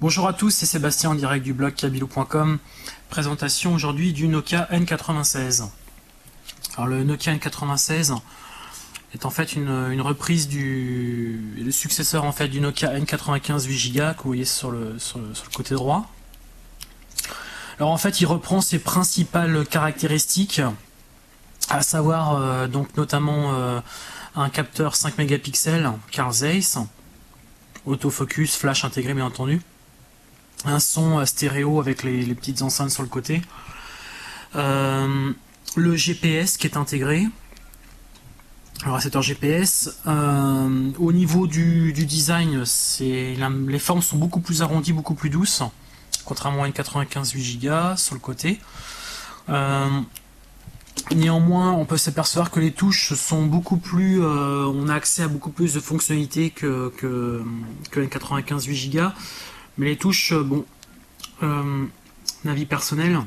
Bonjour à tous, c'est Sébastien en direct du blog kabilou.com. Présentation aujourd'hui du Nokia N96. Alors le Nokia N96 est en fait une reprise le successeur en fait du Nokia N95 8 Go que vous voyez sur le côté droit. Alors en fait il reprend ses principales caractéristiques, à savoir donc notamment un capteur 5 mégapixels Carl Zeiss, autofocus, flash intégré bien entendu, un son stéréo avec les petites enceintes sur le côté, le GPS qui est intégré, le récepteur GPS. Au niveau du design, les formes sont beaucoup plus arrondies, beaucoup plus douces, contrairement à une 95 8 Go sur le côté. Néanmoins, on peut s'apercevoir que les touches sont beaucoup plus, on a accès à beaucoup plus de fonctionnalités que une 95 8 Go. Mais les touches, mon avis personnel,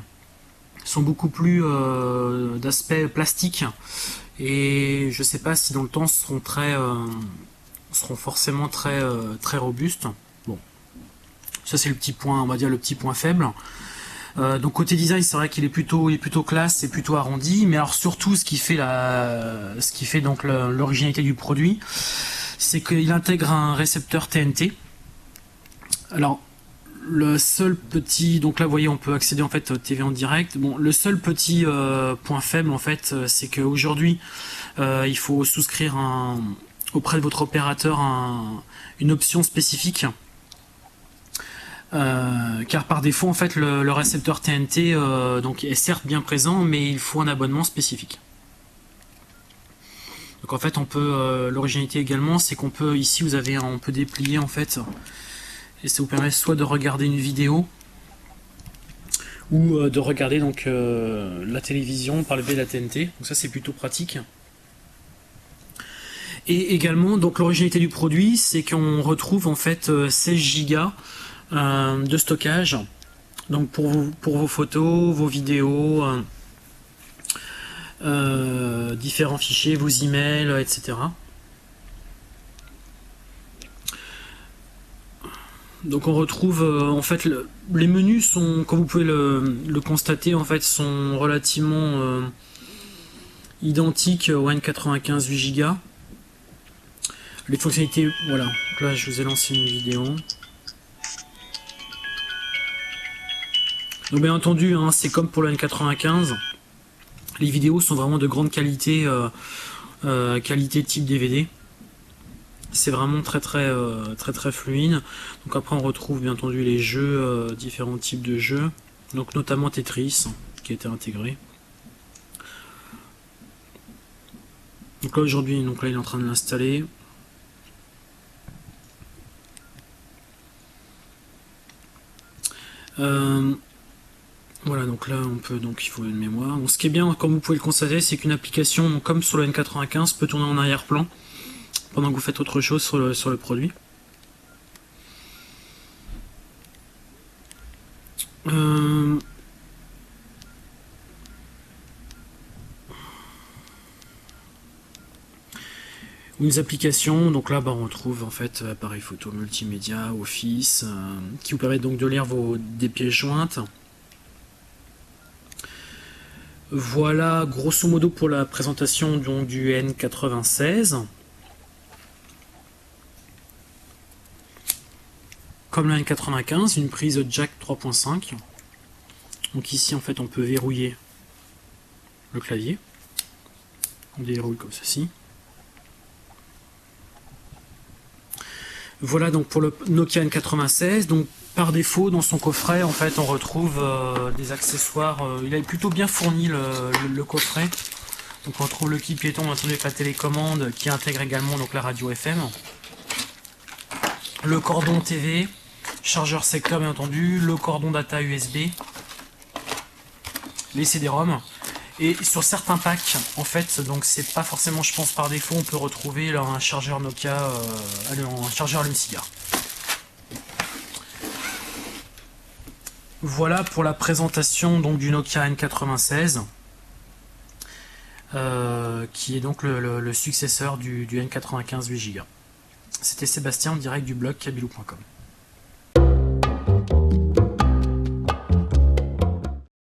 sont beaucoup plus d'aspect plastique, et je sais pas si dans le temps seront forcément très robustes. Bon, ça c'est le petit point, on va dire le petit point faible. Donc côté design, c'est vrai qu'il est plutôt classe, c'est plutôt arrondi, mais alors surtout ce qui fait donc l'originalité du produit, c'est qu'il intègre un récepteur TNT. Alors le seul petit, donc là vous voyez on peut accéder en fait au TV en direct. Bon, le seul petit point faible en fait, c'est qu'aujourd'hui il faut souscrire auprès de votre opérateur une option spécifique. Car par défaut en fait le récepteur TNT donc est certes bien présent, mais il faut un abonnement spécifique. Donc en fait on peut l'originalité également, c'est qu'on peut ici on peut déplier en fait, et ça vous permet soit de regarder une vidéo ou de regarder donc la télévision par le biais de la TNT. Donc ça c'est plutôt pratique. Et également donc l'originalité du produit, c'est qu'on retrouve en fait 16 Go de stockage, donc pour vos photos, vos vidéos, différents fichiers, vos emails, etc. Donc on retrouve en fait les menus sont, comme vous pouvez le constater, en fait sont relativement identiques au N95 8 Go. Les fonctionnalités, voilà, donc là je vous ai lancé une vidéo. Donc bien entendu, hein, c'est comme pour le N95, les vidéos sont vraiment de grande qualité, qualité type DVD. C'est vraiment très fluide. Donc après on retrouve bien entendu les jeux, différents types de jeux, donc notamment Tetris qui a été intégré. Donc là aujourd'hui, donc là il est en train de l'installer. Voilà, donc là il faut une mémoire. Donc, ce qui est bien, comme vous pouvez le constater, c'est qu'une application, donc, comme sur le N95, peut tourner en arrière-plan pendant que vous faites autre chose sur le produit. Une application, donc là on retrouve en fait appareil photo multimédia, Office, qui vous permet donc de lire des pièces jointes. Voilà grosso modo pour la présentation donc du N96. Comme le N95, une prise jack 3.5. Donc ici en fait on peut verrouiller le clavier. On déverrouille comme ceci. Voilà donc pour le Nokia N96. Donc par défaut dans son coffret en fait on retrouve des accessoires. Il a plutôt bien fourni le coffret. Donc on retrouve le kit piéton avec la télécommande qui intègre également donc la radio FM, le cordon TV, chargeur secteur bien entendu, le cordon data USB, les CD-ROM. Et sur certains packs, en fait, donc c'est pas forcément, je pense par défaut, on peut retrouver là, un chargeur Nokia, un chargeur allume-cigare. Voilà pour la présentation donc du Nokia N96, qui est donc le successeur du N95 8 Go. C'était Sébastien en direct du blog kabilou.com.